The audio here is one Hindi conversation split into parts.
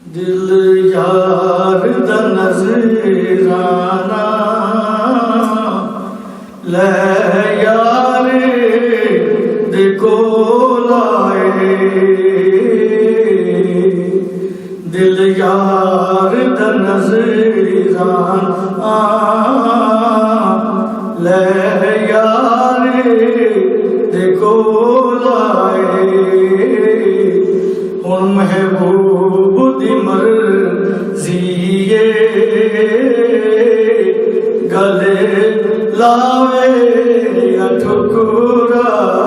दिल यार दा नजराना ले यार दे कोल आए, दिल यार दा नजराना ले यार दे कोल आए। हुण महबूब दी मर्ज़ी गले लावे या ठुकरावे,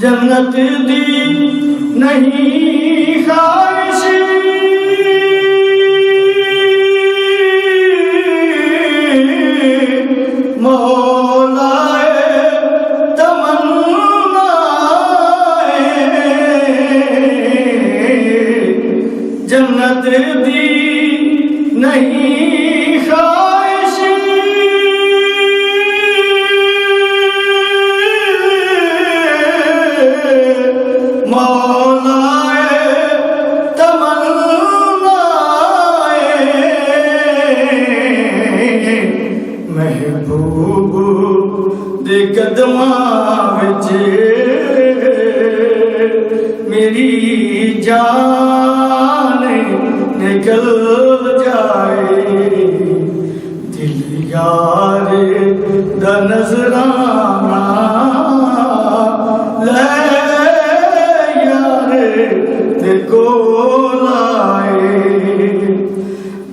जन्नत दी नहीं ख्वाहिश मौलाए जन्नत दी नहीं ख्वाहिश मौलाए तमन्नाए, महबूब दे कदमां विच मेरी जान निकल जाए। दिल यार दा नजराना ले यार दे कोल आए,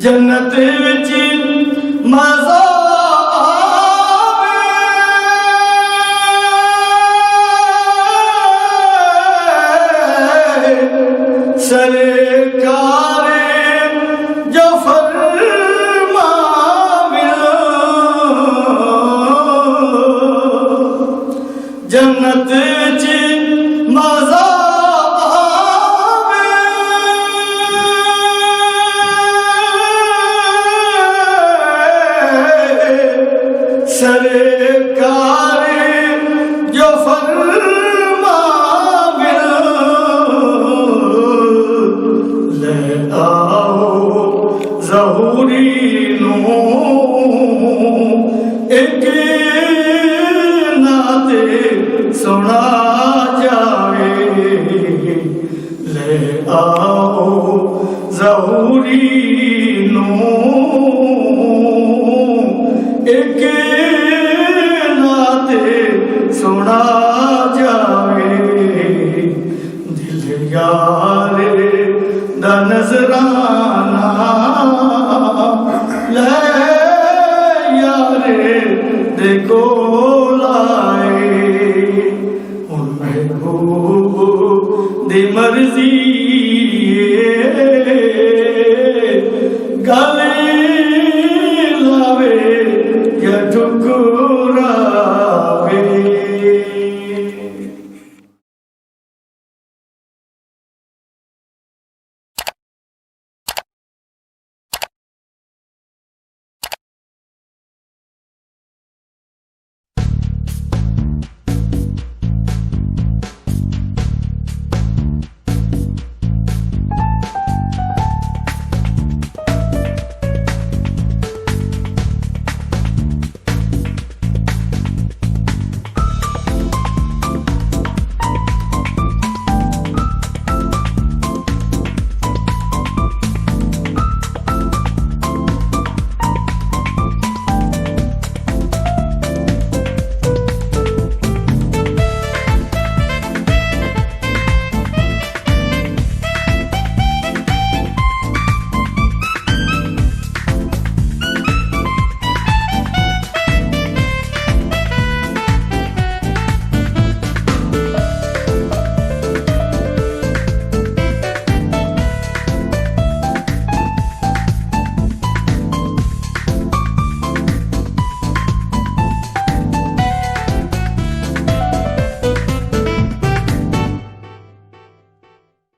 जन्नत विच मज़ा आवे, सरकार जो फरमावे, जन्नत च मज़ा आवे, सरकार जो फरमावे, ले आओ ज़हूरी नू एक नाते सुना जाए, ले आओ ज़हूरी नू एक नाते सुना जाए। दिल यार दा नजराना ले यार दे कोल आए, हुण महबूब दी मर्ज़ी गल